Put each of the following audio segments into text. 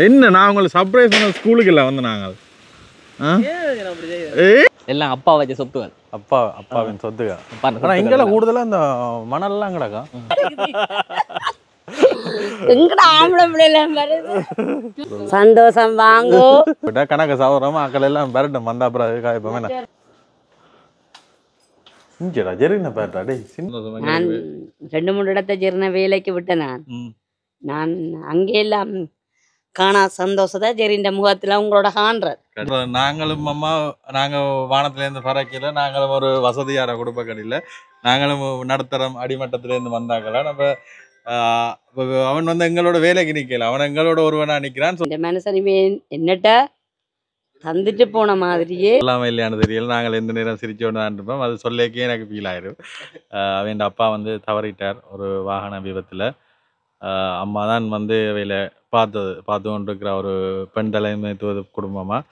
என்ன நான் உங்களை சர்ப்ரைஸ் பண்ண ஸ்கூலுக்கு இல்லை வந்து நாங்கள் எல்லாம் அப்பா வச்ச சொத்துகள். அப்பாவின் சொத்துகள். ஆனால் இங்கெல்லாம் கூடுதலாக இந்த மணல்லாம் கிடக்கா சந்தோஷம் வாங்கோ கணக்கு சவரமா அக்கள் எல்லாம் பெறட்டும் வந்தா அப்புறம் காய்ப்போமே இங்கடா ஜெரின பேட்டா டேய் நான் 2-3 இடத்தை ஜெரின வேலைக்கு விட்டேன் நான் அங்கே எல்லாம் காணா சந்தோஷத்தை ஜெரிந்த முகத்துல உங்களோட காண்றார். நாங்களும் அம்மா நாங்கள் வானத்துலேருந்து பறக்கல, நாங்களும் ஒரு வசதியான குடும்ப கடையில் நாங்களும் நடுத்தரம் அடிமட்டத்திலேருந்து வந்தாங்களா. நம்ம அவன் வந்து எங்களோட வேலைக்கு நிற்கல, அவன் எங்களோட ஒருவனா நிற்கிறான். இந்த மனுஷன் என்னட்ட தந்துட்டு போன மாதிரியே எல்லாமே இல்லையானு தெரியல. நாங்கள் எந்த நேரம் சிரிச்சோன்னு தான் இருப்போம். அது சொல்லிக்கே எனக்கு ஃபீல் ஆயிடும். அவன் அப்பா வந்து தவறிட்டார் ஒரு வாகன விபத்தில். அம்மா தான் வந்து அவையில் பார்த்து கொண்டிருக்கிற ஒரு பெண் தலைமைத்துவ குடும்பமாக.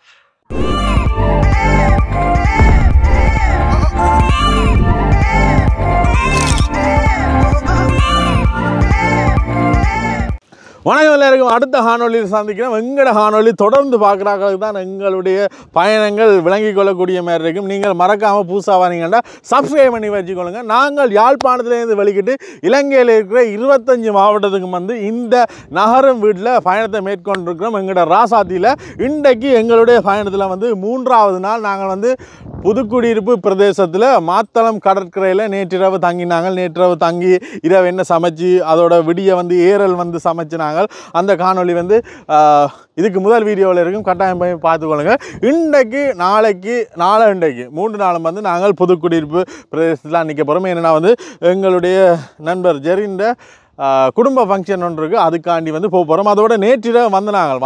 வணக்கம் எல்லாருக்கும். அடுத்த காணொலியில் சந்திக்கிறோம். எங்களோட காணொலி தொடர்ந்து பார்க்குறாங்களுக்கு தான் எங்களுடைய பயணங்கள் விளங்கி கொள்ளக்கூடிய மாதிரி இருக்கும். நீங்கள் மறக்காமல் புதுசாக வரீங்கன்னா சப்ஸ்கிரைப் பண்ணி வச்சுக்கொள்ளுங்க. நாங்கள் யாழ்ப்பாணத்துலேருந்து வெளிக்கிட்டு இலங்கையில் இருக்கிற 25 மாவட்டத்துக்கு வந்து இந்த நகரம் வீட்டில் பயணத்தை மேற்கொண்டிருக்கிறோம். எங்களோட ராசாத்தியில் இன்றைக்கு எங்களுடைய பயணத்தில் வந்து 3வது நாள். நாங்கள் வந்து புதுக்குடியிருப்பு பிரதேசத்தில் மாத்தளம் கடற்கரையில் நேற்றிரவு தங்கினாங்க. நேற்றிரவு தங்கி இரவு என்ன சமைச்சு அதோட விடிய வந்து ஏரல் வந்து சமைச்சினாங்க. அந்த காணொளி வந்து இதுக்கு முதல் வீடியோவில் இருக்கும், கட்டாயம் போய் பார்த்துக்கொள்ளுங்க. இன்றைக்கு நாளைக்கு 3 நாளும் வந்து நாங்கள் புதுக்குடியிருப்பு பிரதேசத்தில் நிற்க போகிறோம். ஏன்னா வந்து எங்களுடைய நண்பர் ஜெரிந்த குடும்ப ஃபங்க்ஷன் ஒன்று இருக்குது, அதுக்காண்டி வந்து போகிறோம். அதோட நேற்றிரவு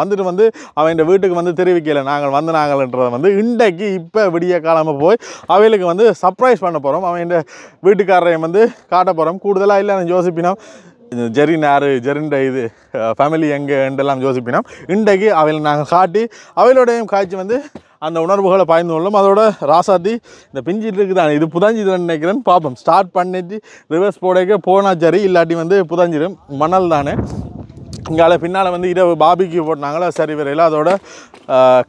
வந்துட்டு வந்து அவன் வீட்டுக்கு வந்து தெரிவிக்கலை நாங்கள் வந்தனாங்கன்றதை வந்து இன்றைக்கு இப்போ விடிய காலமாக போய் அவைகளுக்கு வந்து சர்ப்ரைஸ் பண்ண போகிறோம். அவன் வீட்டுக்காரரையும் வந்து காட்ட போகிறோம். கூடுதலாக இல்லை யோசிப்பினோம் ஜெரின் யார், ஜெரின்ட இது ஃபேமிலி எங்கெல்லாம் யோசிப்பினோம். இன்றைக்கு அவையில் நாங்கள் காட்டி அவையோடையும் காய்ச்சி வந்து அந்த உணர்வுகளை பாய்ந்து கொள்ளும். அதோட ராசாத்தி இந்த பிஞ்சிட்டு இருக்குதான், இது புதஞ்சிதுன்னு நினைக்கிறேன்னு பார்ப்போம். ஸ்டார்ட் பண்ணிட்டு ரிவர்ஸ் போடைக்க போனால் சரி, இல்லாட்டி வந்து புதஞ்சிடும். மணல் தானே. இங்கால பின்னால் வந்து இரவு பாபிக்கு போட்டாங்களா சரி வரையில். அதோட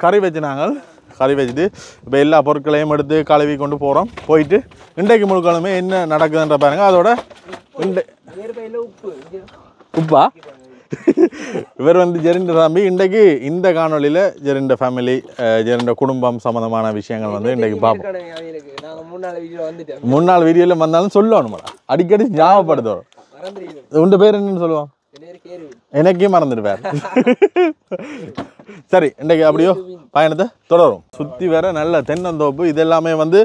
கறி வச்சுட்டு இப்போ எல்லா பொருட்களையும் எடுத்து கழுவி கொண்டு போகிறோம். போயிட்டு இன்றைக்கு முழுக்களுமே என்ன நடக்குதுன்ற பாருங்க. அதோட உப்பா இவர் வந்து ஜெரிண்ட தம்பி. இன்றைக்கு இந்த காணொலியில் ஜெரிண்ட ஃபேமிலி, ஜெரிண்ட குடும்பம் சம்மந்தமான விஷயங்கள் வந்து இன்றைக்கு பார்ப்போம். 3 நாள் வீடியோவில் வந்தாலும் சொல்லணுமாடா, அடிக்கடி ஞாபகப்படுத்துவோம். உண்ட பேர் என்னன்னு சொல்லுவோம், எனக்கே மறந்துடுவார். சரி, இன்றைக்கு அப்படியோ பயணத்தை தொடரும். சுற்றி வர நல்ல தென்னந்தோப்பு இதெல்லாமே வந்து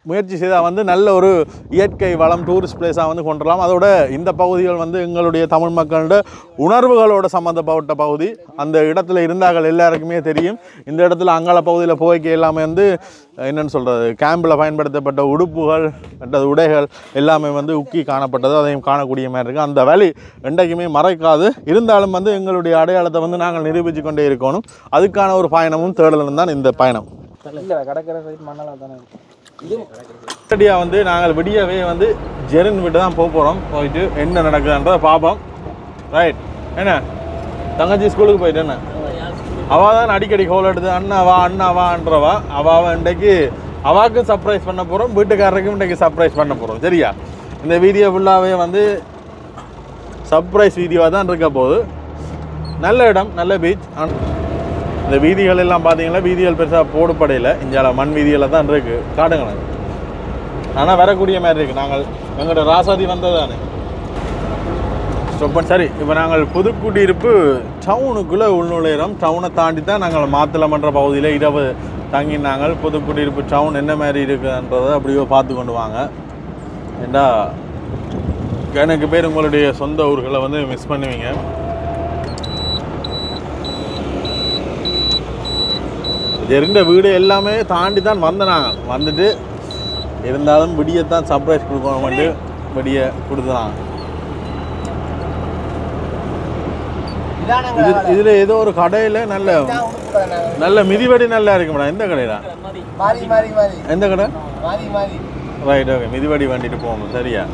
முயற்சி செய்தால் வந்து நல்ல ஒரு இயற்கை வளம் டூரிஸ்ட் பிளேஸாக வந்து கொண்டுடலாம். அதோட இந்த பகுதிகள் வந்து எங்களுடைய தமிழ் மக்களோட உணர்வுகளோட சம்மந்தப்பட்ட பகுதி. அந்த இடத்துல இருந்தார்கள் எல்லாருக்குமே தெரியும். இந்த இடத்துல அங்காள பகுதியில் போய்க்கு எல்லாமே வந்து என்னென்னு சொல்கிறது, கேம்பில் பயன்படுத்தப்பட்ட உடுப்புகள் மற்றது உடைகள் எல்லாமே வந்து உக்கி காணப்பட்டது. அதையும் காணக்கூடிய மாதிரி இருக்குது. அந்த வேலி என்றைக்குமே மறைக்காது. இருந்தாலும் வந்து எங்களுடைய அடையாளத்தை வந்து நாங்கள் நிரூபித்து கொண்டே இருக்கணும். அதுக்கான ஒரு பயணமும் தேடலும் தான் இந்த பயணம். ரெடியாக வந்து நாங்கள் விடியவே வந்து ஜெரின் விட்டு தான் போகிறோம். போயிட்டு என்ன நடக்குதுன்றதை பார்ப்போம். ரைட். என்ன தங்கச்சி ஸ்கூலுக்கு போயிட்டு என்ன அவள் தான் அடிக்கடி கோல் எடுத்து அண்ணா வான்றவா. அவள் இன்றைக்கு அவாவுக்கு சர்ப்ரைஸ் பண்ண போகிறோம், வீட்டுக்காரருக்கும் இன்றைக்கு சர்ப்ரைஸ் பண்ண போகிறோம். சரியா? இந்த வீடியோ ஃபுல்லாகவே வந்து சர்ப்ரைஸ் வீடியோவாக தான் இருக்க போகுது. நல்ல இடம், நல்ல பீச். இந்த வீதிகள் எல்லாம் பார்த்தீங்கன்னா வீதிகள் பெருசாக போடுப்படையில், இந்தியாவில் மண் வீதியில் தான் இருக்குது. காடுங்க ஆனால் வரக்கூடிய மாதிரி இருக்குது. நாங்கள் எங்களோட ராசாதி வந்தது தானே. சரி, இப்போ நாங்கள் புதுக்குடியிருப்பு டவுனுக்குள்ளே உள்நுழையிறோம். டவுனை தாண்டி தான் நாங்கள் மாத்தளமன்ற பகுதியில் இரவு தங்கினாங்க. புதுக்குடியிருப்பு டவுன் என்ன மாதிரி இருக்குதுன்றதை அப்படியோ பார்த்து கொண்டு வாங்க. ஏண்டா எனக்கு பேர் உங்களுடைய சொந்த ஊர்களை வந்து மிஸ் பண்ணுவீங்க. ஜெரிண்ட வீடு எல்லாமே தாண்டி தான் வந்தனாங்க. வந்துட்டு இருந்தாலும் விடியத்தான் சர்ப்ரைஸ் கொடுக்கணும்ட்டு விடிய கொடுத்தாங்க. இதில் ஏதோ ஒரு கடையில் நல்ல மிதிவடி நல்லா இருக்குமாடா. எந்த கடைடா? எந்த கடை? Right, okay. மிதிவடி வண்டிட்டு போகணும். சரியா?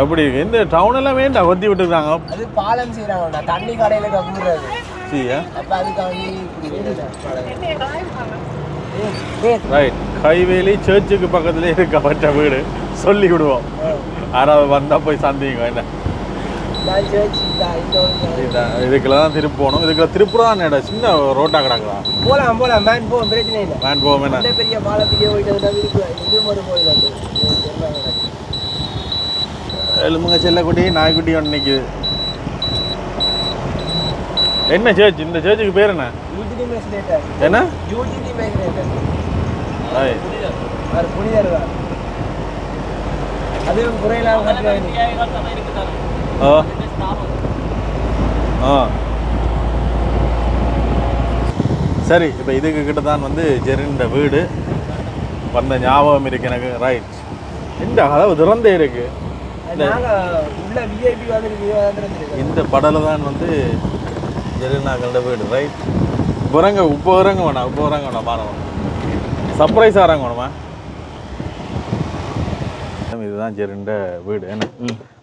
அப்படி இருக்கு இந்த டவுன் எல்லாம் வேண்டாம் கொத்தி விட்டுருக்காங்க. அது பாலம் செய்யறாங்க தண்ணி கடையில கப்புறது சரியா அப்ப அதுக்காக ரைட். கைவேலி சர்ச்சுக்கு பக்கத்துல இருக்க மற்ற வீடு சொல்லி விடுவோம். யாராவது வந்தா போய் சந்திங்க. என்ன இதுக்குள்ள தான் திருப்பி போகணும். இதுக்குள்ள திருப்புறா இடம் சின்ன ரோட்டா கிடக்குதா? போலாம் போலாம் மேன் போவோம், பிரச்சனை இல்லை. வேன் போவோம். என்ன பெரிய பாலத்துக்கே போயிட்டு எலும்புங்க செல்லக்குட்டி நாய்க்குட்டி ஒன்று நிற்குது. என்ன சர்ச்? இந்த சர்ச்சுக்கு பேர் என்ன? என்ன புனிதர் அது குறையிலாம் ஓ ஆ சரி. இப்போ இதுக்கு கிட்ட தான் வந்து ஜெரின்ட வீடு வந்த ஞாபகம் இருக்கு எனக்கு. ரைட். இந்த அளவு திறந்தே இருக்கு. இந்த படலை தான் வந்து ஜெரினாக்களோட வீடு. ரைட். இப்போ இறங்க வேணாம் பாருங்க. சர்ப்ரைஸாக இறங்க வேணுமா? இதுதான் ஜெரிண்ட வீடு. என்ன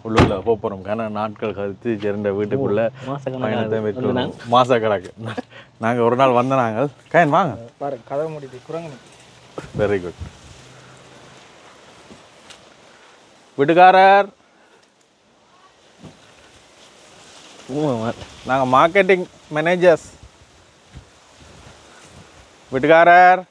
உள்ளுக்குள்ள போகிறோம். நாட்கள் கழித்து ஜெரிண்ட வீட்டுக்குள்ள பயணத்தை மேற்கொள்ளும். மாசக்கணக்கு. நாங்கள் ஒரு நாள் வந்த நாங்கள் கேன் வாங்க கதவு முடியுது குரங்கு. Very good. வீட்டுக்காரர் நாங்கள் மார்க்கெட்டிங் மேனேஜர்ஸ். வீட்டுக்காரர்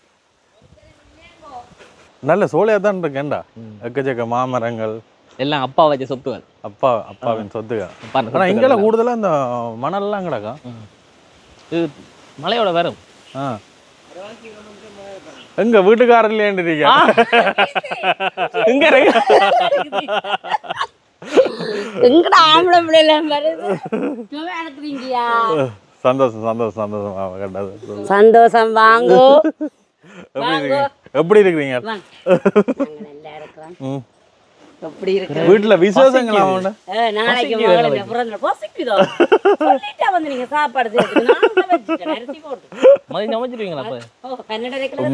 நல்ல சோலையாக தான் இருக்கேன்டா. எக்கச்சக்க மாமரங்கள் எல்லாம் அப்பா வச்ச சொத்துகள். அப்பாவின் சொத்துகள். ஆனால் இங்கெல்லாம் கூடுதலாக இந்த மணல்லாம் கிடக்கா. இது மலையோட வரும். எங்க வீட்டுக்காரர்லேன்றீங்க? சந்தோஷம் வாங்கோ. எப்படி இருக்கிறீங்க? வீட்டுல விசேஷங்களா? நாளைக்கு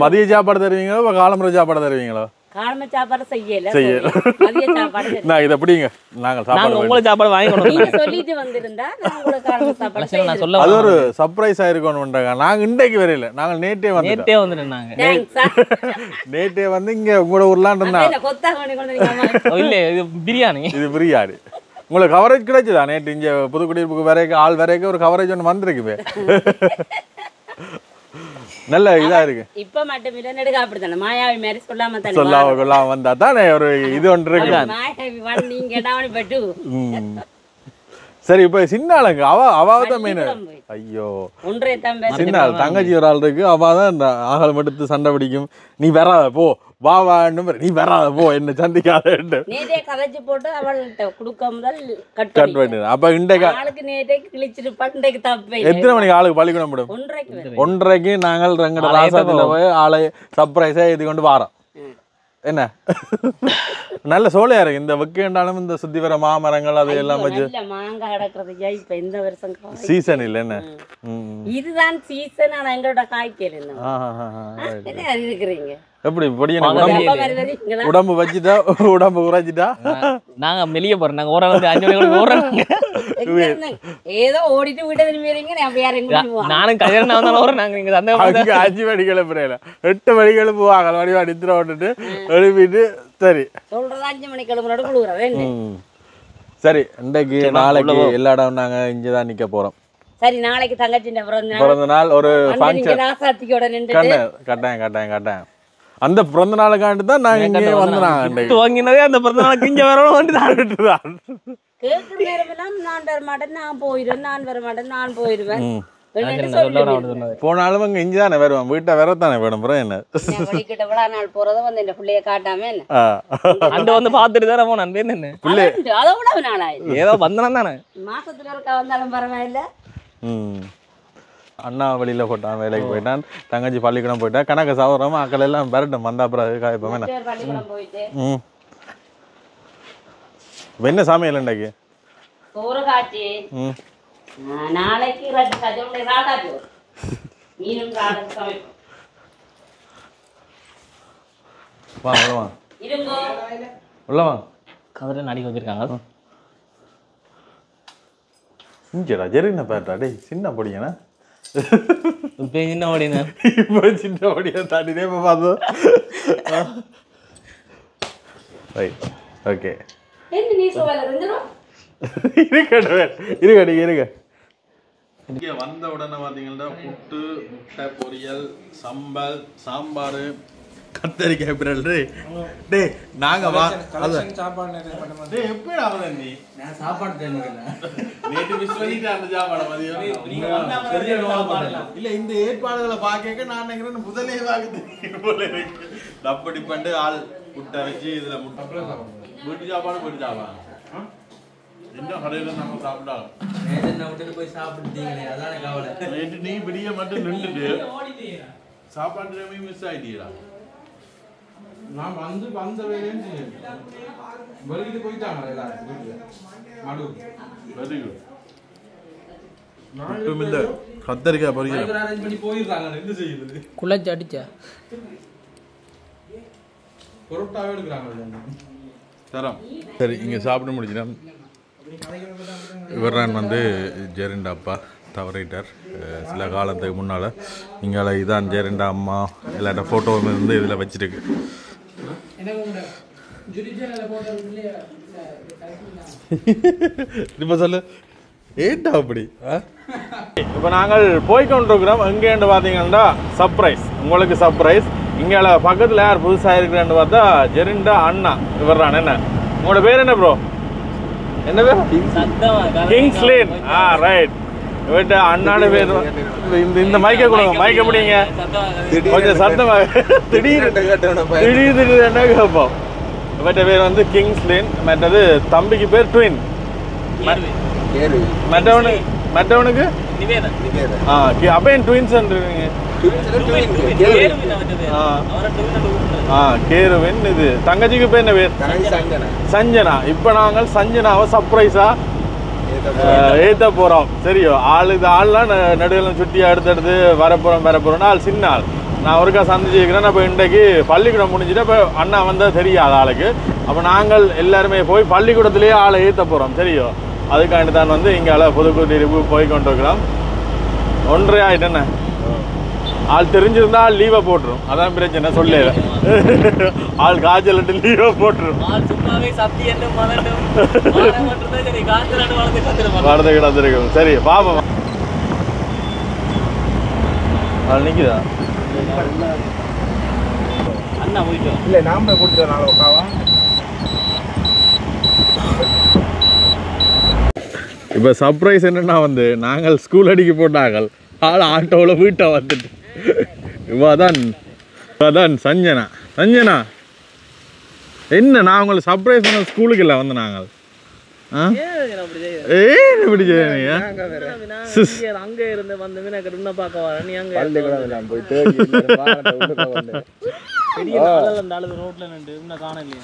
மதிய சாப்பாடு தருவீங்களோ காலம்பர சாப்பாடு தருவீங்களோ? சாப்பாடு செய்யல. நான் இதை எப்படிங்க நாங்கள் சாப்பாடு உங்களுக்கு சாப்பாடு வாங்கி சொல்லிட்டு வந்திருந்தா அது ஒரு சர்ப்ரைஸ் ஆயிருக்கணும்ன்றாங்க. நாங்க இன்றைக்கு வரையில நாங்கள் நேற்றே வந்துட்டோம். நேற்றே வந்து இங்க உங்களோட ஊர்லாம் இருந்தாங்க. இது பிரியாணி. இது பிரியாணி. உங்களுக்கு கவரேஜ் கிடைச்சதா? நேற்று இங்க புதுக்குடியிருப்புக்கு வரைக்கும் ஆள் வரைக்கும் ஒரு கவரேஜ் ஒன்று வந்திருக்கு. நல்ல இதா இருக்கு. இப்ப மட்டும் இல்ல நெடுக அப்படிதானே மாயாவி மாதிரி சொல்லாம வந்தா தானே ஒரு இது ஒன்று இருக்கு. சரி. இப்ப சின்ன ஆளுங்க அவாதான் மெயின். ஐயோ சின்ன ஆள் தங்கச்சி ஒரு ஆள் இருக்கு. அவாதான் ஆகல் எடுத்து சண்டை பிடிக்கும். நீ வராத போ, வா வான்னு நீ வராத போ, என்ன சந்திக்காத கதைச்சு போட்டு அவள்கிட்ட கொடுக்க முதல் கட் பண்ணி. அப்ப இன்றைக்கு எத்தனை மணிக்கு ஆளுக்கு பள்ளிக்கூடம் விடும்? 1:30க்கு நாங்கள் ரெங்கட ராசாத்துல போய் ஆளை சர்ப்ரைஸா இது கொண்டு வாரோம். என்ன நல்ல சோலையா இருக்கு. இந்த வெக்கேண்டாலும் இந்த சுத்தி வர மாமரங்கள் அது எல்லாம் வச்சு மாங்காய் கிடக்குறதுயா. இப்ப இந்த வருஷம் சீசன் இல்ல. என்ன இதுதான் சீசன். ஆனா எங்களோட காய்கறி இருக்கிறீங்க எப்படி உடம்பு வச்சுட்டா உடம்பு குறைச்சிட்டா நாங்க மெலிய போறோம். நாங்க ஓர வந்து 5 மணிக்கு ஓடுறோம். ஏதோ ஓடிட்டு வீட்டை திரும்பி நானும் கல்யாணம் வந்தாலும் ஓடுறோம். நாங்க இங்க சந்தை 5 மணிக்கு எழுப்புறேன். 8 மணிக்கு எழுப்புவாங்க. மணி அடித்துற விட்டுட்டு எழுப்பிட்டு சரி சொல்றது 5 மணிக்கு எழுப்புறோம். சரி. இன்றைக்கு நாளைக்கு எல்லா இடம் நாங்க இங்கதான் நிக்க போறோம். சரி. நாளைக்கு தங்கச்சி பிறந்த நாள் ஒரு ஃபங்க்ஷன். கட்டாயம் அந்த பிறந்த நாளுக்காண்டு தான் நாங்க இங்கே வந்தாங்க. வாங்கினதே அந்த பிறந்த நாளுக்கு இங்க வரணும். கேட்குற நேரமெல்லாம் நான் வர மாட்டேன், நான் போயிடுவேன், நான் வர மாட்டேன், நான் போயிடுவேன். போனாலும் அங்க இங்கே தானே வருவேன். வீட்டை வரத்தானே வேணும். அப்புறம் என்ன கிட்ட விழா நாள் போறத வந்து இந்த பிள்ளைய காட்டாம அங்க வந்து பாத்துட்டு தானே போனேன். பிள்ளை அதை விட நாளாயிரம் ஏதோ வந்தனம் தானே. மாசத்துல இருக்கா வந்தாலும் பரவாயில்ல. அண்ணா வெளியில் போட்டான், வேலைக்கு போயிட்டான். தங்கச்சி பள்ளிக்கூடம் போயிட்டான். கணக்கு சவரமா அக்கள் எல்லாம் வரட்டும். வந்தா அப்புறம் காய்ப்போம். என்ன சமையல் இன்றைக்கு? நாளைக்கு உள்ளவா கதிரை நடிக்க வச்சிருக்காங்க. இங்கடா ஜெரின பேட்டா டேய் சின்ன பொடியனா இப்போ சின்ன ஓடினா இப்போ சின்ன பொடியா தாண்டினே இப்போ பார்த்தோம். ரைட் ஓகே என்ன நீ சொல்ல ரெண்டுரும் இருங்க இங்கே வந்த உடனே பார்த்தீங்கன்னா புட்டு முட்டை பொரியல் சம்பல் சாம்பார் கத்தரிக்காய் பிரல் டே நாங்க வா சாப்பாடு டேய் எப்படி ஆகுது நீ நான் சாப்பாடு தேர்ந்தெடுக்கல. நேற்று மிஸ் பண்ணிட்டு அந்த சாப்பாடு மதியம் இல்ல இந்த ஏற்பாடுகளை பார்க்க நான் நினைக்கிறேன் முதலே வாக்குது போல இருக்கு. அப்படி பண்ணி ஆள் முட்டை வச்சு இதுல முட்டை வீட்டு சாப்பாடு வீட்டு சாப்பாடு என்ன கடையில நம்ம சாப்பிட்டாலும் நேத்து நான் விட்டுட்டு போய் சாப்பிட்டீங்களே அதானே கவலை. நேற்று நீ விடிய மட்டும் நின்றுட்டு சாப்பாடு மிஸ் ஆயிட்டீங்களா? நான் வந்த வேலையும் வெளியிட்டு போயிட்டாங்க எல்லாரும் வீட்டுல மடு வெரி குட். மட்டும் இந்த கத்தரிக்காய் பொரியல் அரேஞ்ச் பண்ணி போயிடுறாங்க. என்ன செய்யுது குழச்சி அடிச்சா பொருட்டாவே எடுக்கிறாங்க. தரம் சரி இங்கே சாப்பிட்டு முடிச்சிட்டோம். இவர் தான் வந்து ஜெரிண்டா அப்பா தவறிட்டார் சில காலத்துக்கு முன்னால். இங்கே இதான் ஜெரிண்டா அம்மா எல்லாட்ட ஃபோட்டோவும் இருந்து இதில் வச்சிருக்கு. இப்போ சொல்லு ஏட்டா அப்படி இப்போ நாங்கள் போய்கொண்டிருக்கிறோம். எங்கேன்னு பார்த்தீங்கன்னா சர்ப்ரைஸ், உங்களுக்கு சர்ப்ரைஸ். இங்கே பக்கத்தில் யார் புதுசாக இருக்கிறேன்னு பார்த்தா ஜெரிண்டா அண்ணா இவர் தான். என்ன உங்களோட பேர் என்ன ப்ரோ? என்ன பேர்? கிங்ஸ்லின். ரைட். இவர்கிட்ட அண்ணாடு பேர் இந்த மைக்கை கொடுங்க, மைக்கை பிடிங்க கொஞ்சம் சத்தமாக. திடீர் என்ன கேட்போம். இவர்கிட்ட பேர் வந்து கிங்ஸ்லின், மற்றது தம்பிக்கு பேர் ட்வின், மற்றவனுக்கு அப்போ ட்வின்ஸ் கேருவின். இது தங்கச்சிக்கு பேர் என்ன பேர்? சஞ்சனா. இப்போ நாங்கள் சஞ்சனாவை சர்ப்ரைஸா ஏற்ற போகிறோம். சரியோ ஆள் இது ஆள்லாம் நடுவில் சுட்டியாக எடுத்து வரப்போகிறோம். ஆள் சின்ன ஆள். நான் ஒருக்கா சந்திச்சுக்கிறேன். அப்போ இன்றைக்கு பள்ளிக்கூடம் முடிஞ்சுட்டு இப்போ அண்ணா வந்தால் தெரியாது ஆளுக்கு. அப்போ நாங்கள் எல்லாருமே போய் பள்ளிக்கூடத்துலேயே ஆளை ஏற்ற போகிறோம். சரியோ அதுக்காண்டி தான் வந்து இங்கே புதுக்குடி போய் கொண்டிருக்கிறோம். 1:30 ஆகிட்டேண்ணே. ஆள் தெரிஞ்சிருந்தா ஆள் லீவை போட்டுரும். அதான் பிரச்சனை. சொல்ல ஆள் காய்ச்சல் லீவை போட்டுரும். வளர்ந்து கிடந்திருக்கும். சரி பாப்போம். ஆள் நிற்குதா? அண்ணா போயிட்டு இல்ல நாம கொடுத்துறோம் நாளை உட்காவா. இப்போ சர்ப்ரைஸ் என்னன்னா வந்து நாங்கள் ஸ்கூல் அடிக்க போட்டாங்கள். ஆள் ஆட்டோவில் வீட்டை வந்துட்டு இவாதான் சஞ்சனா. சஞ்சனா என்ன நான் உங்களை சர்ப்ரைஸ் பண்ண ஸ்கூலுக்கு இல்லை வந்து நாங்கள் இப்படி அங்க இருந்து வந்து மீனாக்க பார்க்க வரேன். நீ அங்க பெரிய ரோட்ல நின்று இன்னும் காணலையே.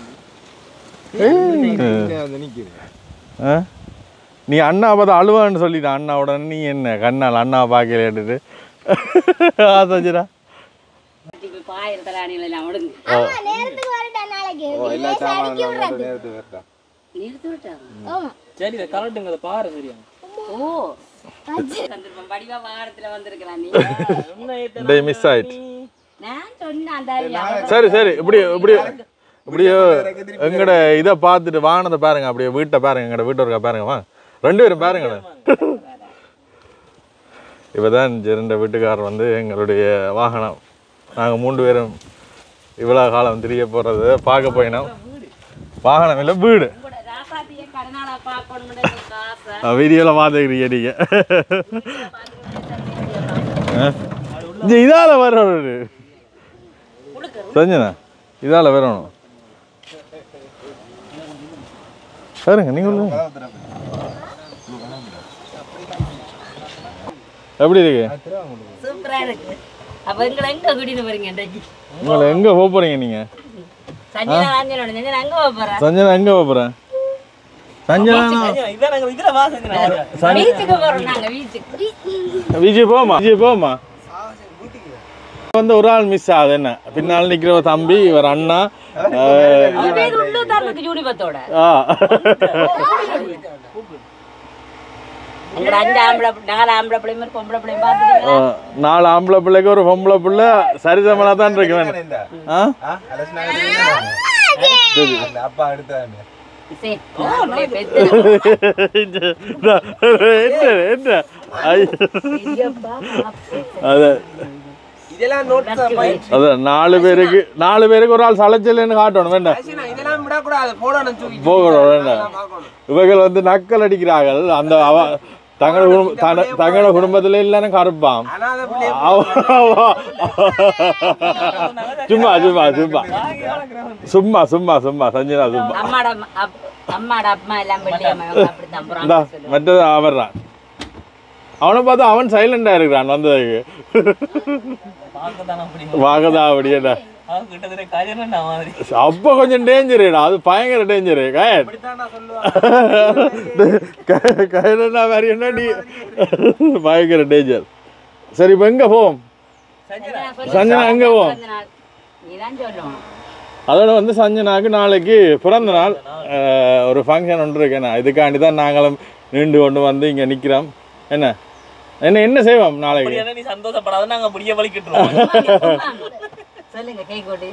நீ அண்ணா பார்த்து அழுவான்னு சொல்லிட்ட. அண்ணாவோட நீ என்ன கண்ணால் அண்ணா பார்க்கல எடுத்து சஞ்சனா சரி கரெக்டுங்க பாரு சரியா. மிஸ் ஆயிடுச்சு. சரி சரி இப்படி இப்படி இப்படியோ எங்கட இதை பார்த்துட்டு வானத்தை பாருங்க. அப்படியே வீட்டை பாருங்க. எங்கட வீட்டை இருக்கா பாருங்க. வா 2 பேரும் பாருங்களேன். இப்போதான் ஜெரிண்ட வீட்டுக்காரர் வந்து எங்களுடைய வாகனம். நாங்கள் 3 பேரும் இவ்வளோ காலம் தெரிய போகிறது பார்க்க போயினோம். வாகனம் இல்லை வீடு. வீடியோவில் பார்த்துக்கிறீங்க நீங்கள். இதால் வரணும் சஞ்சனா, இதால் வரணும் பாருங்க. நீங்கள் எப்படி இருக்கு? சூப்பரா இருக்கு. அப்ப எங்களை எங்க கூட்டிட்டு போறீங்க இன்றைக்கு? உங்களை எங்க போக போறீங்க நீங்க? சஞ்சனா எங்க போக போறா? சஞ்சனா எங்க போக போறேன்? சஞ்சனா பீச்சுக்கு போறோம். நாங்க பீச்சுக்கு விஜய் போமா. விஜய் போமா. வந்து ஒரு ஆள் மிஸ் ஆகுது என்ன பின்னால் நிக்கிற தம்பி இவர் அண்ணா யூனிபத்தோட ஆ. எங்கட 5 ஆம்பளை 4 ஆம்பளை பிள்ளைங்க ஒரு பொம்பளை பிள்ளைங்க பாத்துட்டீங்களா 4 ஆம்பளை பிள்ளைக்கு ஒரு பொம்பளை பிள்ளை சரிசமனா தான் இருக்கு வேணும் அப்பா எடுத்தாங்க சரி அப்படியே பெத்து என்ன ஐயப்பா அது இதெல்லாம் நோட் அது 4 பேருக்கு ஒரு ஆள் சளைச்சலன்னு காட்டணும் வேண்டாம் இதெல்லாம் விட கூடாது போடணும் தூக்கி போகணும் வேண்டாம் இவர்கள் வந்து நக்கல் அடிக்கிறார்கள் அந்த தங்களோட குடும்பத்துல இல்லன்னு கருப்பாம் சும்மா சும்மா சும்மா சும்மா சும்மா சும்மா சஞ்சனா சும்மா அம்மாட அம்மா எல்லாம் அப்படித்தான் மற்றது அவர்றான் அவனை பார்த்தா அவன் சைலண்டா இருக்கிறான் வந்ததுக்கு வாகதா அப்படியேடா அப்ப கொஞ்சம் டேஞ்சருடா அது பயங்கர டேஞ்சரு கயனா மாதிரி என்ன நீ பயங்கர டேஞ்சர் சரி இப்ப எங்க போவோம் சஞ்சனா எங்க போவோம் அதோட வந்து சஞ்சனாக்கு நாளைக்கு பிறந்த நாள் ஒரு ஃபங்க்ஷன் ஒன்று இருக்கேண்ணா இதுக்காண்டி தான் நாங்களும் நீண்டு கொண்டு வந்து இங்க நிக்கிறோம் என்ன என்ன என்ன செய்வோம் நாளைக்கு நீ சந்தோஷப்படாத நாங்க முடிய வலிக்கிட்டுருவோம் சொல்லுங்க கேக் ஓடி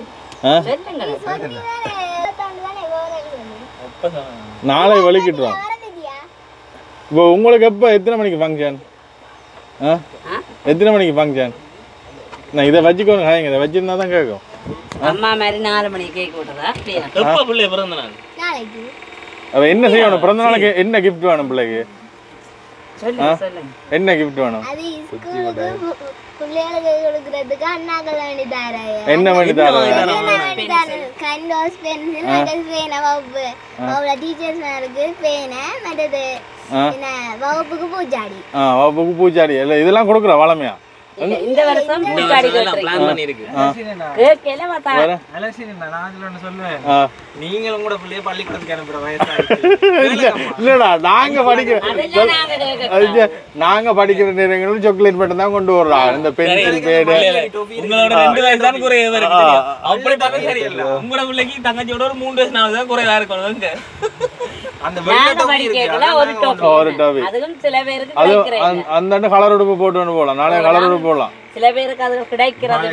நாளை வலிக்கிட்டுறோம் இப்போ உங்களுக்கு எப்போ எத்தனை மணிக்கு ஃபங்க்ஷன் எத்தனை மணிக்கு ஃபங்க்ஷன் நான் இதை வச்சுக்கோங்க காய்ங்க இதை வச்சிருந்தா தான் கேட்கும் அம்மா மாதிரி 4 மணிக்கு கேக் ஓட்டுறதா எப்ப பிள்ளை பிறந்த நாள் அப்போ என்ன செய்யணும் பிறந்த நாளைக்கு என்ன கிஃப்ட் வேணும் பிள்ளைக்கு என்ன கிஃப்ட் வேணும் என்ன பண்ணி வகுப்புக்கு பூச்சாடி இல்ல இதெல்லாம் கொடுக்குற வளமையா இந்த வருஷம் பிளான் பண்ணிருக்கு கேக்கல மாட்டா நான் சொல்லுவேன் நீங்களும் கூட பிள்ளைய பள்ளிக்கூடத்துக்கு அனுப்புற வயசா இல்லடா நாங்க படிக்கிற நேரங்களில் சாக்லேட் மட்டும் தான் கொண்டு வர்றோம் இந்த பென்சில் பேடு உங்களோட 2 வயசு தான் குறையவே இருக்கு அப்படி பார்த்தா சரியில்லை உங்களோட பிள்ளைக்கு தங்கச்சியோட ஒரு 3 வயசு 4 தான் குறையா இருக்கணும் அந்த ஒரு டாபி அதுவும் சில பேருக்கு அது அந்த கலர் உடுப்பு போட்டு போகலாம் நாளைய கலர் உடுப்பு போடலாம் சில பேருக்கு அது கிடைக்கிறது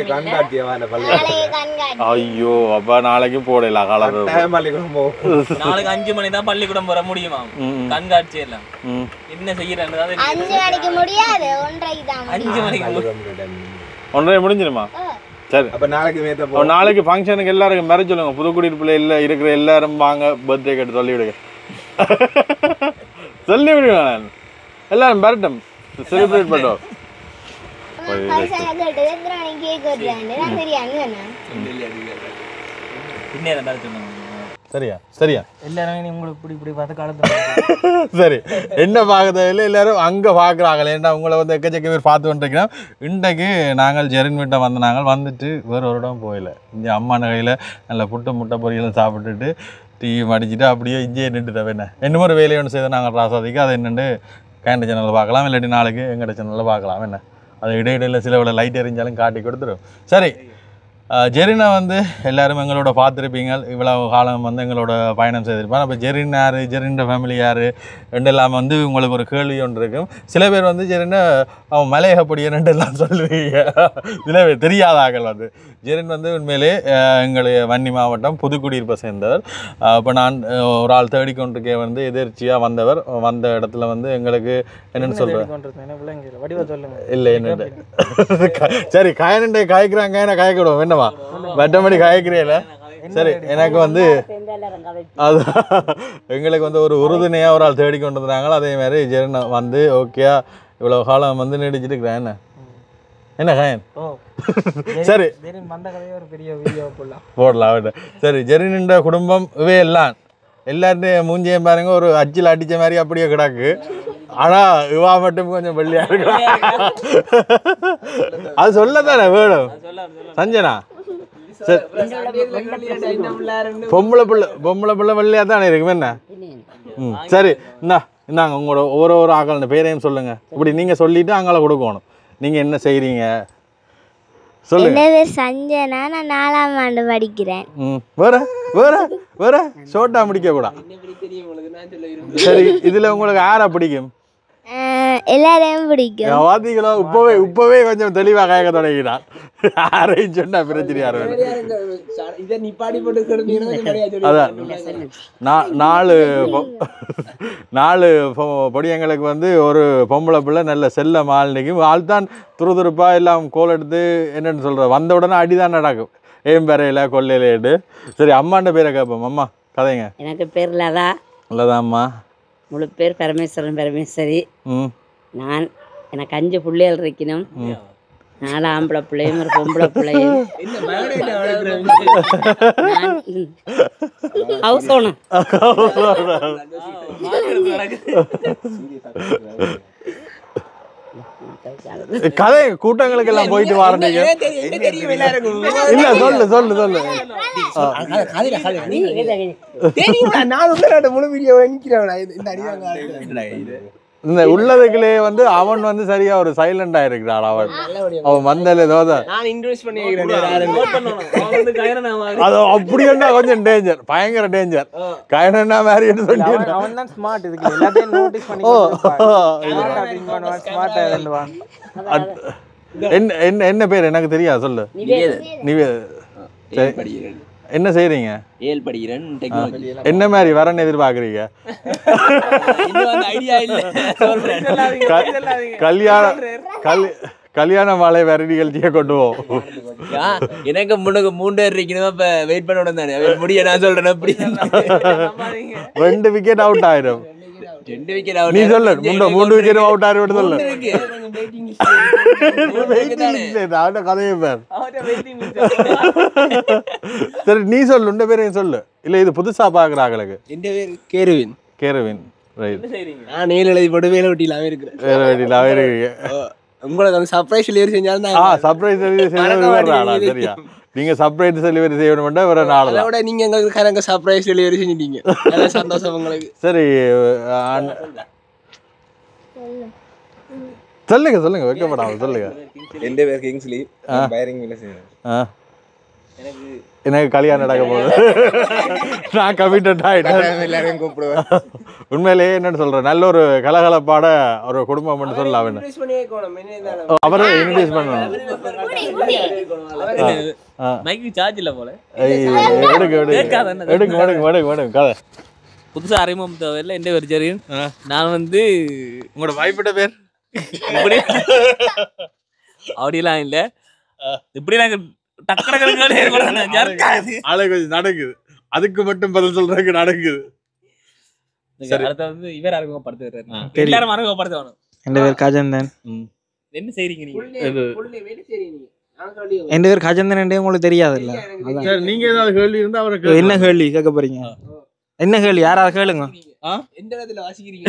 ஐயோ அப்ப நாளைக்கு போடலாம் கலர் நாளைக்கு 5 மணி தான் பள்ளிக்கூடம் போற முடியுமா கண்காட்சி எல்லாம் என்ன செய்யறேன்னு 5 மணிக்கு முடியாது 1:30 தான் 5 மணிக்கு 1:30 முடிஞ்சிருமா சரி அப்ப நாளைக்கு நாளைக்கு ஃபங்க்ஷனுக்கு எல்லாருக்கும் மேரேஜ் சொல்லுங்க புதுக்குடியிருப்புல இல்ல இருக்கிற எல்லாரும் வாங்க பர்த்டே கேட்டு சொல்லி விடுங்க சொல்லி விடுங்க நான் எல்லாரும் வரட்டும் செலிப்ரேட் பண்ணுவோம் சரியா சரியா எல்லாரும் உங்களுக்கு இப்படி பார்த்து காலத்து சரி என்ன பார்க்கறதில்ல எல்லாரும் அங்கே பார்க்குறாங்களே ஏன்னா உங்களை வந்து எக்கச்சக்க பேர் பார்த்து வந்துருக்கிறோம் இன்றைக்கு நாங்கள் ஜெரின் வீட்டை நாங்கள் வந்துட்டு வேறு ஒரு இடம் போயில இங்கே அம்மா நகையில் நல்ல புட்டு முட்டை பொரியலும் சாப்பிட்டுட்டு டீ மடிச்சுட்டு அப்படியே இங்கே நின்றுட்டேன் என்ன ஒரு வேலையை ஒன்று செய்த நாங்கள் ராசாதிக்கு அதை என்னென்னு கேண்ட சேனலில் பார்க்கலாம் இல்லாட்டி நாளைக்கு எங்கள்ட சேனலில் பார்க்கலாம் என்ன அது இடையிடையில் சில விட லைட் எரிஞ்சாலும் காட்டி கொடுத்துரும் சரி ஜெரினை வந்து எல்லாரும் எங்களோட பார்த்துருப்பீங்க இவ்வளோ காலம் வந்து எங்களோட பயணம் செய்திருப்பாங்க அப்போ ஜெரின் யார் ஜெரின்ற ஃபேமிலி யார் ரெண்டெல்லாம் வந்து உங்களுக்கு ஒரு கேள்வி ஒன்று இருக்கும் சில பேர் வந்து ஜெரினை அவன் மலையகப்படிய ரெண்டெல்லாம் சொல்லுவீங்க சில பேர் தெரியாத ஆக்கள் வந்து ஜெரின் வந்து உண்மையிலே எங்களுடைய வன்னி மாவட்டம் புதுக்குடியிருப்பை சேர்ந்தவர் இப்போ நான் ஒரு ஆள் தேடிக்கொண்டிருக்கே வந்து எதிர்ச்சியாக வந்தவர் வந்த இடத்துல வந்து எங்களுக்கு என்னென்னு சொல்கிறேன் இல்லை என்ன சரி காயனண்டை காய்க்கிறாங்க என்ன காய்க்கிடுவோம் என்ன மற்றபடி காய்க்கிறீல சரி எனக்கு வந்து அது எங்களுக்கு வந்து ஒரு உறுதுணையா ஒரு ஆள் தேடி கொண்டு வந்தாங்களோ அதே மாதிரி ஜெரின் வந்து ஓகேயா இவ்வளவு காலம் வந்து நீடிச்சிட்டு இருக்கிறேன் என்ன என்ன காயன் சரி போடலாம் சரி ஜெரின் குடும்பம் இவே எல்லாம் எல்லாருடையும் மூஞ்சியும் பாருங்க ஒரு அச்சில் அடிச்ச மாதிரி அப்படியே கிடக்கு ஆனா இவா மட்டும் கொஞ்சம் வெள்ளியா இருக்கா அது சொல்லத்தானே வேணும் சஞ்சனா சரி பொம்பளை பிள்ளை வெள்ளையா தானே இருக்கும் என்ன சரி இந்தாங்க உங்களோட ஒவ்வொரு ஆக்கள் பேரையும் சொல்லுங்க இப்படி நீங்க சொல்லிட்டு அங்கே கொடுக்கணும் நீங்க என்ன செய்றீங்க சொல்லுங்க. என் பேர் சஞ்சனா, நான் 4ஆம் ஆண்டு படிக்கிறேன். வேற வேற வேற ஷோர்ட்டா முடிக்க கூட. சரி, இதுல உங்களுக்கு யாரை பிடிக்கும்? எல்லாரையும் பிடிக்கும். பார்த்தீங்களா, இப்பவே கொஞ்சம் தெளிவா கேட்க தொடங்கினான். யாரையும் சொன்னா பிரச்சனை யாரும் அதான் 4 பொடியங்களுக்கு வந்து ஒரு பொம்பளை பிள்ளை நல்ல செல்ல மாலினிக்கும் ஆள் தான் துருதுருப்பா எல்லாம் கோல் எடுத்து என்னன்னு சொல்ற வந்த உடனே அடிதான் நடக்கும். ஏம்பரையில கொள்ளையிலேட்டு. சரி, அம்மாண்ட பேரை கேட்போம். அம்மா கதைங்க. எனக்கு பேர் லதா. லதாம்மா. முழு பேர் பரமேஸ்வரன் பரமேஸ்வரி. எனக்கு 5 பிள்ளைகள் இருக்கணும். 4 ஆம்பளை பிள்ளையும் ஒரு பொம்பளை பிள்ளையும். House owner. கதை கூட்டங்களுக்கு எல்லாம் போயிட்டு வரீங்க. இல்ல சொல்லு சொல்லு சொல்லு. இந்த உள்ளதுக்குள்ளே வந்து அவன் வந்து சரியா ஒரு சைலண்டா இருக்கிறான். அவன் வந்தாலே அது அப்படி என்ன கொஞ்சம் டேஞ்சர், பயங்கர டேஞ்சர். கயனா மாதிரி என்ன பேர் எனக்கு தெரியாது, சொல்லு. என்ன செய்றீங்க? ஏல் படிக்கிறேன். டெக்னாலஜி என்ன மாதிரி வரன்னு எதிர்பார்க்குறீங்க? கல்யாண மாலை வேற நிகழ்ச்சியை கொண்டு போவோம். எனக்கு முன்னுக்கு 3 பேர் இருக்கணும். இப்ப வெயிட் பண்ண உடனே முடிய நான் சொல்றேன். அப்படி 2 விக்கெட் அவுட் ஆயிடும். 2 விக்கெட் அவுட். நீ சொல்லு, 3 விக்கெட் அவுட் ஆயிடும் சொல்லு. கதையை பேர். சரி, நீ சொல்லு, உண்ட பேரையும் சொல்லு. இல்ல இது புதுசா பாக்குறாங்களுக்கு. என் பேர் கேருவின். கேருவின், ரைட். நான் 7 எழுதி போட்டு வேலை வெட்டியிலாவே இருக்கிறேன். வேலை வெட்டியிலாவே இருக்கீங்க. உங்களுக்கு அந்த சர்ப்ரைஸ் டெலிவரி செஞ்சாலும் சர்ப்ரைஸ் டெலிவரி செய்யணும். சரியா, நீங்க சர்ப்ரைஸ் டெலிவரி செய்யணும்னா வேற நாள். அதோட நீங்க எங்களுக்கு சர்ப்ரைஸ் டெலிவரி செஞ்சிட்டீங்க. நல்ல சந்தோஷம் உங்களுக்கு. சரி, சொல்லுங்க சொல்லுங்க, வைக்கப்படாம சொல்லுங்க. எந்த பேர் கிங்ஸ்லி, பயரிங் வேலை செய்யறேன். எனக்கு கல்யாணம் நடக்க போகுது. நான் கமிட்டட் ஆயிட்டேன். எல்லாரையும் கூப்பிடுவேன். உண்மையிலேயே என்னன்னு சொல்றேன், நல்ல ஒரு கலகலப்பாட ஒரு குடும்பம் சொல்லலாம். அவரை இன்ட்ரடியூஸ் பண்ணணும். மைக்கு சார்ஜ் இல்ல போல. எடுங்க கதை. புதுசா அறிமுகம் தேவையில்லை. எந்த பேர் ஜெரின். நான் வந்து உங்களோட வாய்ப்பிட்ட பேர் இப்படி அப்படிலாம் இல்ல. இப்படி நாங்க நடக்குது. அதுக்கு மட்டும் பதில் சொல்றதுக்கு நடக்குது. அடுத்த வந்து இவர் அறிமுகப்படுத்துறாரு. எல்லாரும் அறிமுகப்படுத்தணும். என் பேர் கஜந்தன். என்ன செய்றீங்க நீங்க? என் பேர் கஜந்தன். உங்களுக்கு தெரியாது இல்ல? நீங்க ஏதாவது கேள்வி இருந்தா அவருக்கு என்ன கேள்வி கேட்க போறீங்க? என்ன கேள்வி? யாராவது கேளுங்க. எந்த இடத்துல வாசிக்கிறீங்க?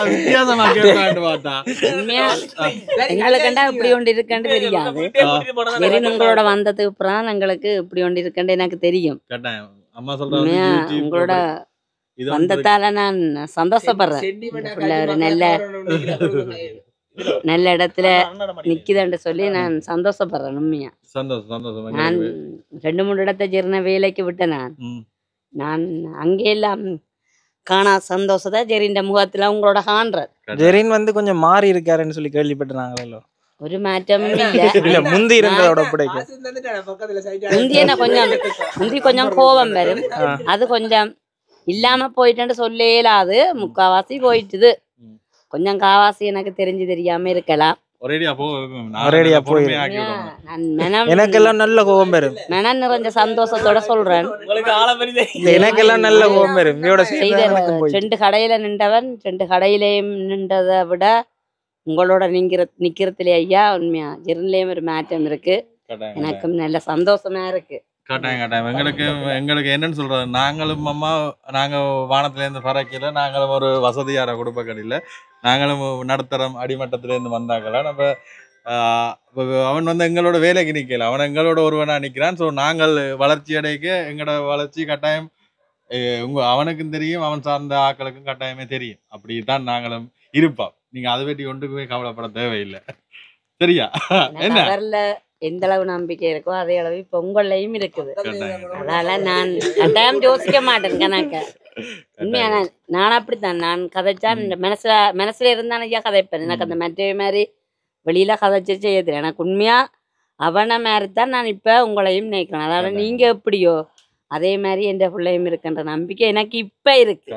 வித்தியாசமா கேட்கான்னு பார்த்தா எங்களுக்கு கண்டா இப்படி ஒன்று இருக்குன்னு தெரியாது. உங்களோட வந்ததுக்கு அப்புறம் எங்களுக்கு இப்படி ஒன்று இருக்குன்னு எனக்கு தெரியும். அம்மா சொல்றாங்க உங்களோட வந்ததால நான் சந்தோஷப்படுறேன். ஒரு நல்ல இடத்துல நிக்குதுன்னு சொல்லி நான் சந்தோஷப்படுறேன். உண்மையா சந்தோஷம். நான் 2-3 இடத்தை சேர்ந்த வேலைக்கு விட்டேன். நான் அங்கெல்லாம் காணா சந்தோஷத்தை ஜெரின் முகத்துல உங்களோட காண்றார். ஜெரின் வந்து கொஞ்சம் மாறி இருக்காருன்னு சொல்லி கேள்விப்பட்டாங்களோ? ஒரு மாற்றமும் இல்ல. முந்தி இருந்ததோட பிடிக்கும். முந்தி கொஞ்சம் கோபம் வரும். அது கொஞ்சம் இல்லாம போயிட்டு சொல்லலாது. முக்காவாசி போயிட்டுது. கொஞ்சம் காவாசி எனக்கு தெரியாம இருக்கலாம். எனக்கெல்லாம் நல்ல கோபம் வரும். மனம் நிறைஞ்ச சந்தோஷத்தோட சொல்றேன். எனக்கெல்லாம் நல்ல கோபம் வரும். 2 கடையில நின்றவன் 2 கடையிலையும் நின்றதை விட உங்களோட நிக்கிறதுலே ஐயா உண்மையா ஜெரின்லயும் ஒரு மாற்றம் இருக்கு. எனக்கும் நல்ல சந்தோஷமா இருக்கு. கட்டாயம். எங்களுக்கு என்னன்னு சொல்றது, நாங்களும் அம்மா நாங்க வானத்துல இருந்து பறக்கல. நாங்களும் ஒரு வசதியான குடும்ப கடையில நாங்களும் நடுத்தரம் அடிமட்டத்திலேருந்து வந்தாங்களா. நம்ம அவன் வந்து எங்களோட வேலைக்கு நிற்கல, அவன் எங்களோட ஒருவனா நிற்கிறான். ஸோ நாங்கள் வளர்ச்சி அடைக்க எங்களோட வளர்ச்சி கட்டாயம் அவனுக்கும் தெரியும், அவன் சார்ந்த ஆக்களுக்கும் கட்டாயமே தெரியும். அப்படித்தான் நாங்களும் இருப்போம். நீங்க அதை பற்றி ஒன்றுக்குமே கவலைப்பட தேவையில்லை. சரியா என்ன அவர்ல எந்த அளவு நம்பிக்கை இருக்கோ அதே அளவு இப்ப உங்களையும் இருக்குது. அதனால நான் கட்டாயம் யோசிக்க மாட்டேன் கணக்க. உண்மையா நான் அப்படித்தான். நான் கதைச்சா மனசுல இருந்தானே கதைப்பேன். எனக்கு அந்த மற்ற மாதிரி வெளியில கதைச்சு செய்யறது எனக்கு உண்மையா அவனை மாதிரி தான் நான் இப்ப உங்களையும் நினைக்கிறேன். அதனால நீங்க எப்படியோ அதே மாதிரி என் பிள்ளையும் இருக்குன்ற நம்பிக்கை எனக்கு இப்ப இருக்கு.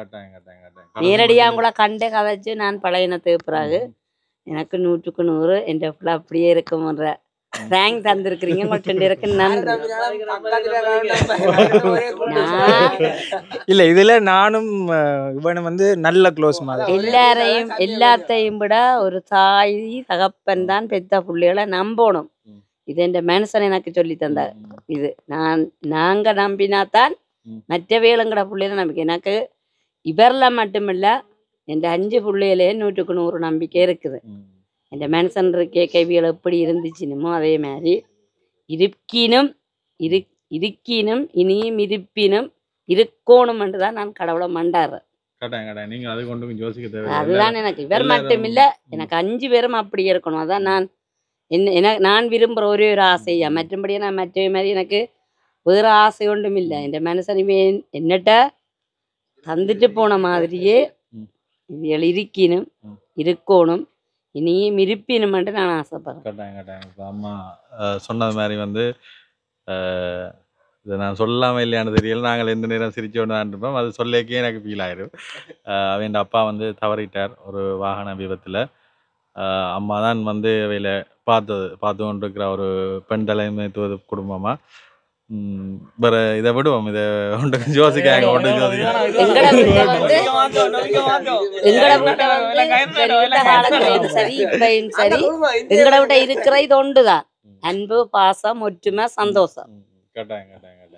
நேரடியா உங்களை கண்டே கதைச்சு நான் பழையனத்துக்கு பிறகு எனக்கு 100க்கு 100 என் பிள்ளை அப்படியே இருக்கும்ன்ற ரேங்க் தந்திருக்கிறீங்க. உங்களுக்கு இருக்கு நன்றி. இல்ல இதுல நானும் இவனும் வந்து நல்ல க்ளோஸ் மாதிரி. எல்லாத்தையும் விட ஒரு தாய் தகப்பன் தான் பெத்த பிள்ளைகளை நம்பணும். இது என் மனுஷன் எனக்கு சொல்லி தந்தார். இது நாங்க நம்பினாத்தான் மற்ற வேளுங்கிற பிள்ளைகளை நம்பிக்கை எனக்கு இவர்ல மட்டுமில்ல என் 5 பிள்ளைகளே 100க்கு 100 நம்பிக்கை இருக்குது. என் மனுஷன் இருக்கே கைவியல் எப்படி இருந்துச்சுனுமோ அதே மாதிரி இருக்கினும் இனியும் இருப்பினும் இருக்கணும் என்றுதான் நான் கடவுளை மண்டாடுறேன். அதுதான் எனக்கு இவர் மட்டும் இல்ல எனக்கு 5 பேரும் அப்படி இருக்கணும். அதான் நான் விரும்புற ஒரே ஒரு ஆசையா. மற்றபடியே நான் மற்ற மாதிரி எனக்கு வேற ஆசை ஒன்றும் இல்லை. என் மனுஷன் என்னட்ட தந்துட்டு போன மாதிரியே இவள் இருக்கணும் இருக்கணும் இனியும் இருப்பினும் நான் ஆசைப்படுறேன். அம்மா சொன்னது மாதிரி வந்து இதை நான் சொல்லாமல் இல்லையானு தெரியல. நாங்கள் எந்த நேரம் சிரிச்சோன்னு தான் இருப்போம். அது சொல்லிக்கே எனக்கு ஃபீல் ஆயிடும். அவன் அப்பா வந்து தவறிட்டார் ஒரு வாகன விபத்தில். அம்மா தான் வந்து அவையில் பார்த்து கொண்டிருக்கிற ஒரு பெண் தலைமைத்துவ குடும்பமாக. வேற இதை விடுவோம். இதை ஒன்று யோசிக்காங்க எங்கட விட்ட இருக்கிற இது ஒன்றுதான். அன்பு, பாசம், ஒற்றுமை, சந்தோஷம்.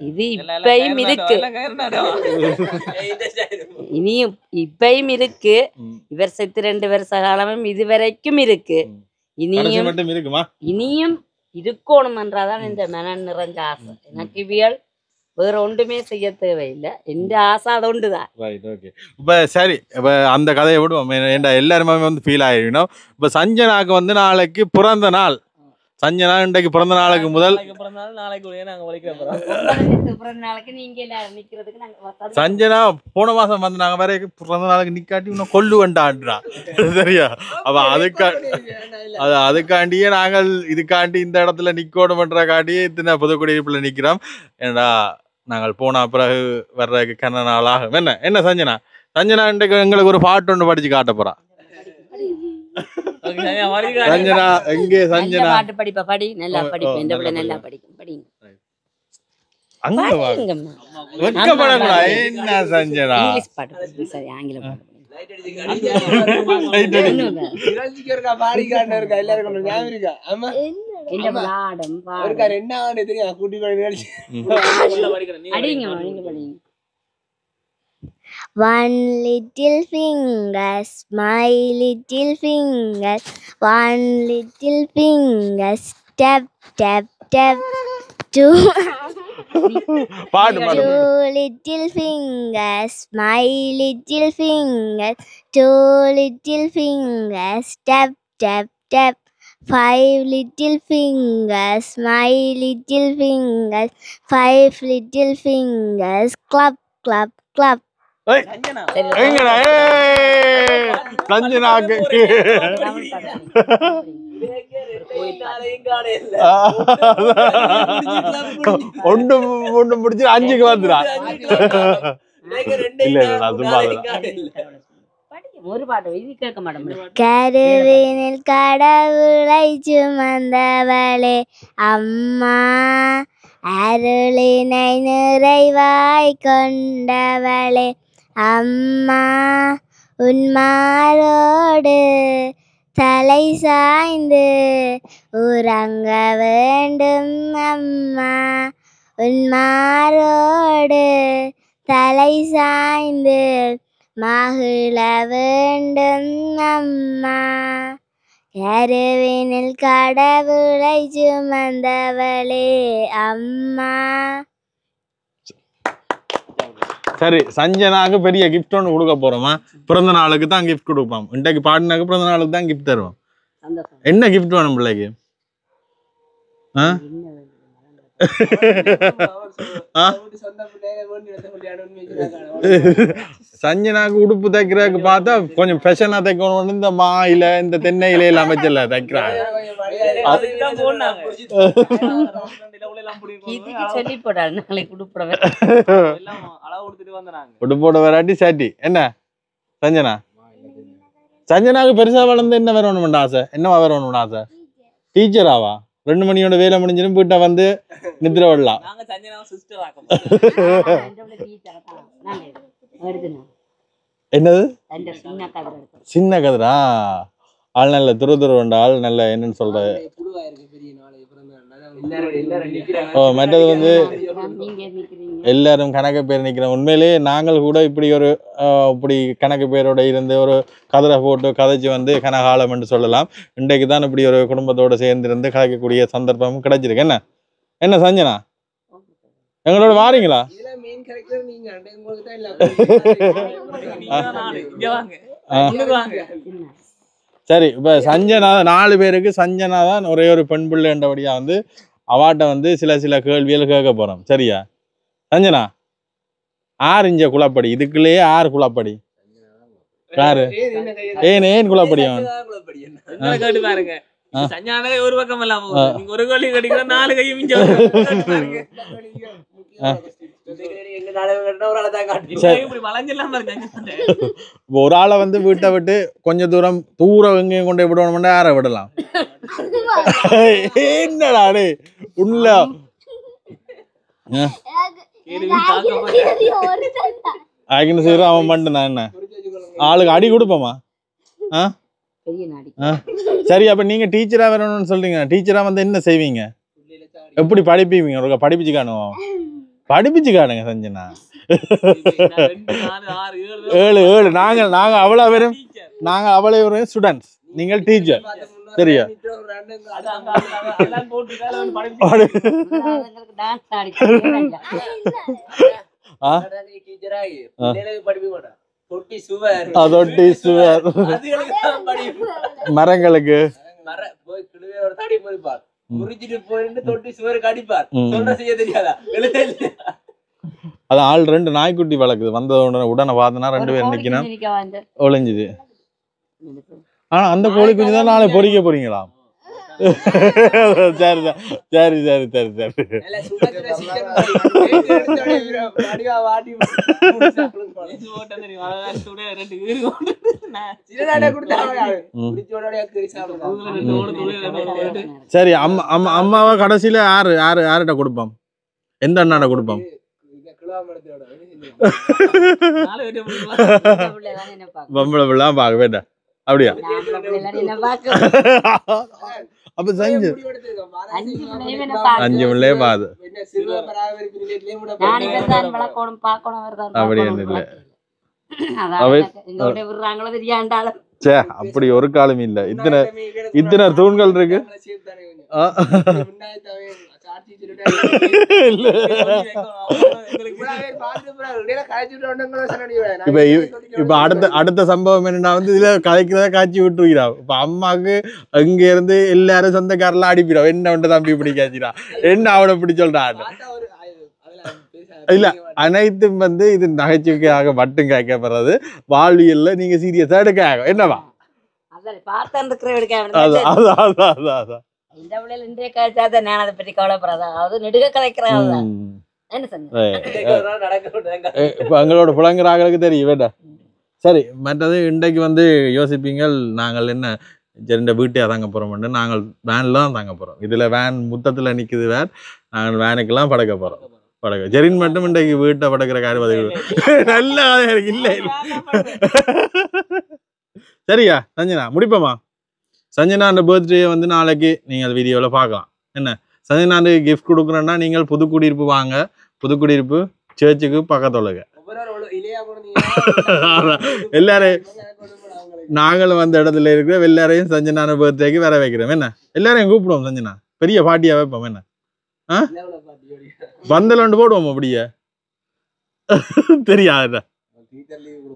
இது இப்பயும் இருக்கு, இனியும் இப்பயும் இருக்கு. இவர் செத்து 2 வருஷ காலமும் இதுவரைக்கும் இருக்கு. இனியும் இருக்கணும் என்றாதான் இந்த மன நிறைஞ்ச ஆசை. எனக்கு இவியல் வேற ஒன்றுமே செய்ய தேவையில்லை. எந்த ஆசை அது ஒன்றுதான். இப்போ சரி, இப்போ அந்த கதையை விடுவோம். ஏன்டா எல்லாருமே வந்து ஃபீல் ஆகிடணும். இப்போ சஞ்சனாக்கு வந்து நாளைக்கு பிறந்த நாள். சஞ்சனா இன்றைக்கு பிறந்த நாளுக்கு முதல் சஞ்சனா போன மாசம் வந்து நாங்க வேற பிறந்த நாளுக்கு நிக்காட்டி இன்னும் கொல்லு வேண்டான்றா. சரியா? அப்ப அதுக்காண்டியே நாங்கள் இதுக்காண்டி இந்த இடத்துல நிக்கோணும்ன்ற காட்டியே இத்தனை புதுக்குடியிருப்புல நிக்கிறோம். ஏன்னா நாங்கள் போன பிறகு வர்றதுக்கு கண்ண நாள் ஆகும். என்ன சஞ்சனா இன்றைக்கு எங்களுக்கு ஒரு பாட்டு ஒன்று படிச்சு காட்ட போறா. சஞ்சனா எங்கே? சஞ்சனா பாட்டு படிப்பா, படி நல்லா படிப்பேன். இந்த பிள்ளை நல்லா படிக்கும், படிங்க. அங்க வெட்கப்படக்கூடாது. என்ன சஞ்சனா இங்கிலீஷ் பாட்டு, சரி ஆங்கில பாட்டு. One little fingers, my little fingers, one little fingers, tap, tap, tap. Two little fingers, my little fingers, 2 little fingers, tap, tap, tap. 5 little fingers, my little fingers, 5 little fingers, clap, clap, clap. எங்கடா? சஞ்சனாக்கு ஒன்று முடிச்சு 5க்கு வந்துடா. கருவினில் கடவுளை சுமந்தவளே அம்மா, அருளினை நிறைவாய் கொண்டவளே அம்மா, உன்மாரோடு தலை சாய்ந்து உறங்க வேண்டும் அம்மா, உன்மாரோடு தலை சாய்ந்து மகிழ வேண்டும் அம்மா, கருவினில் கடவுளை சுமந்தவளே அம்மா. சரி, சஞ்சனாக்கு பெரிய கிஃப்ட் ஒன்று கொடுக்க போறோமா? பிறந்த நாளுக்கு தான் கிஃப்ட் கொடுப்போம். இன்றைக்கு பாடினாக்கு பிறந்த நாளுக்கு தான் கிஃப்ட் தருவோம். சந்தோஷம். என்ன கிஃப்ட் வேணும் பிள்ளைக்கு? ஆ சஞ்சனாக்கு உடுப்பு தைக்கிறதுக்கு பார்த்தா கொஞ்சம் ஃபேஷனா தைக்கணும். இந்த மாயில இந்த தென்னை இலையில அமைச்சல தைக்கிறாங்க. சொல்லி போடாது நாளைக்கு உடுப்போட வராட்டி சாட்டி. என்ன சஞ்சனா? சஞ்சனாக்கு பெருசா வளர்ந்து என்ன வரணும்னு ஆசை? என்னவா வரணும்னு ஆசை? டீச்சராவா? 2 மணியோட வேலை முடிஞ்சிடும் வீட்டை வந்து நிద్ర விடலாம். என்னது சின்ன கதிரா? ஆள் நல்ல துரு உண்டா? ஆள் நல்ல என்னன்னு சொல்ற? மற்றது வந்து எல்லாரும் கணக்கு பேர் நிக்கிறோம். உண்மையிலேயே நாங்கள் கூட இப்படி ஒரு இப்படி கணக்கு பேரோட இருந்து ஒரு கதிரை போட்டு கதைச்சு வந்து கனகாலம் என்று சொல்லலாம். இன்றைக்கு தான் இப்படி ஒரு குடும்பத்தோடு சேர்ந்து இருந்து கதைக்கக்கூடிய சந்தர்ப்பமும் கிடைச்சிருக்கு. என்ன என்ன சஞ்சனா எங்களோட வாரீங்களா? சரி, இப்ப சஞ்சனா 4 பேருக்கு சஞ்சனா தான் ஒரே ஒரு பெண் பிள்ளை என்றபடியா வந்து அவாட்ட வந்து சில கேள்விகள் கேட்க போறோம். சரியா சஞ்சனா? ஆறு இஞ்ச குழப்படி இதுக்குள்ளேயே 6 குழப்படி யாரு? ஏன் குழப்படி? அவன் பாருங்க சஞ்சானே ஒரு பக்கம் எல்லாம் நீங்க ஒரு கோழி கடிக்கிற 4 கையும் மிஞ்ச ஒரு ஆளை வந்து வீட்டை விட்டு கொஞ்ச தூரம் எங்கேயும் கொண்டு விடணும்னா யாரை விடலாம்? என்னடா உண்மை அவன் மட்டும்தான். என்ன ஆளுக்கு அடி கொடுப்போமா? சரி, அப்ப நீங்க டீச்சரா வரணும்னு சொல்றீங்க. டீச்சரா வந்து என்ன செய்வீங்க? எப்படி படிப்பீங்க? ஒரு படிப்பிச்சு காணுவோம். படிப்பிச்சு காணுங்க சஞ்சனா. 7 நாங்க அவ்வளவு பேரும் ஸ்டூடெண்ட்ஸ், நீங்கள் டீச்சர். சரியா? மரங்களுக்கு அது ஆள் 2 நாய்க்குட்டி வளர்க்குது. வந்த உடனே பார்த்தனா 2 பேர் நிக்கணும் ஒளிஞ்சுது. ஆனா அந்த கோழி குஞ்சு தான் நாளை பொறிக்க போறீங்களா? சரி சரி சரி சரி சரி. சரி, அம்மாவா கடைசியில யார்கிட்ட கொடுப்போம்? எந்த அண்ணாட கொடுப்போம்? பொம்பளை பிள்ளை பார்க்க வேண்டாம். அப்படியா? அப்ப செஞ்சு 5 பிள்ளையே பாது. அப்படி இல்லை. அப்படி ஒரு காலம் இல்ல. இத்தனை தூண்கள் இருக்கு. இப்ப அடுத்த சம்பவம் என்னன்னா வந்து இதுல கதைக்கிறத காய்ச்சி விட்டுருக்கிறா. இப்ப அம்மாக்கு அங்க இருந்து எல்லாரும் சொந்தக்காரெல்லாம் அடிப்பிடா. என்ன வந்து தம்பி இப்படி காய்ச்சிடா, என்ன அவனை இப்படி சொல்றான். இல்ல, அனைத்தும் வந்து இது நகைச்சுவைக்காக மட்டும் கேட்கப்படுறது. வாழ்வியல்ல நீங்க சீரியஸா எடுக்க என்னவா? எங்களோட புலங்கராங்களுக்கு தெரியும் வேண்டாம். சரி, மற்றது இன்றைக்கு வந்து யோசிப்பீங்கள் நாங்கள் என்ன இந்த வீட்டை தாங்க போறோம். நாங்கள் வேன்ல தான் தாங்க போறோம். இதுல வேன் முத்தத்துல நிக்குது. வேன் நாங்கள் வேனுக்கெல்லாம் படக்க போறோம். ஜெரின் மட்டும் இன்றைக்கு வீட்டை படக்கிற காரியம் நல்லா இருக்கு. இல்ல சரியா சஞ்சனா? முடிப்போமா? சஞ்சனாண்ட பர்த்டே வந்து நாளைக்கு நீங்கள் வீடியோவில் பார்க்கலாம். என்ன சஞ்சனாண்டு கிஃப்ட் கொடுக்குறேன்னா நீங்கள் புதுக்குடியிருப்பு வாங்க. புதுக்குடியிருப்பு சர்ச்சுக்கு பக்கத்துலங்க எல்லாரையும் நாங்களும் அந்த இடத்துல இருக்கிற எல்லாரையும் சஞ்சனான பர்த்டேக்கு வர வைக்கிறோம். என்ன எல்லாரையும் கூப்பிடுவோம். சஞ்சனா பெரிய பாட்டியா வைப்போம். என்ன பந்தல் ஒன்று போடுவோம். அப்படியே தெரியாதுடா.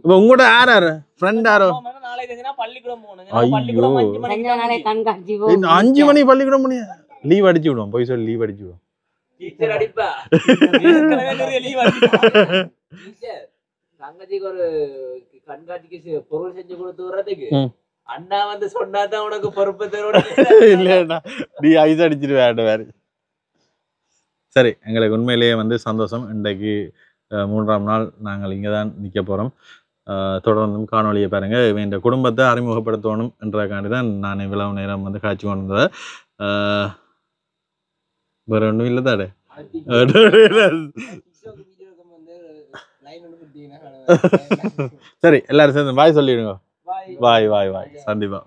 இப்போ உங்களோட யார் ஃப்ரெண்ட் யாரோ நாளைக்கு எதுனா பள்ளிக்கூடம் போகணும். ஐயோ. பள்ளிக்கூடம் 5 மணிக்கு கொஞ்ச நாளே கண்காட்சி இந்த 5 மணி பள்ளிக்கூடம் பண்ணி லீவ் அடிச்சு விடுவோம் போய் சொல்லி லீவ் அடிச்சு விடுவோம் டீச்சர் அடிப்பா. ஏற்கனவே நிறைய leave அடிப்பா. டீச்சர், தங்கச்சிக்கு ஒரு கண்காட்சிக்கு பொருள் செஞ்சு கொடுத்து வர்றதுக்கு அண்ணா வந்து சொன்னாதான் உனக்கு பொறுப்பு தருவோம். இல்லைடா நீ ஐஸ் அடிச்சிருவேன் வேறு. சரி, எங்களுக்கு உண்மையிலேயே வந்து சந்தோஷம். இன்றைக்கு 3ஆம் நாள் நாங்கள் இங்கே தான் நிற்க போகிறோம். தொடர்ந்தும் காணொலியை பாருங்கள். இவன் இந்த குடும்பத்தை அறிமுகப்படுத்தணும் என்றக்காண்டி தான் நான் இவ்வளவு நேரம் வந்து காட்சி கொண்டு வந்தேன். வேறு ஒன்றும் இல்லை தாடே. சரி, எல்லாரும் சேர்ந்து பாய் சொல்லிடுங்க. பாய் பாய் பாய். சந்திப்பா.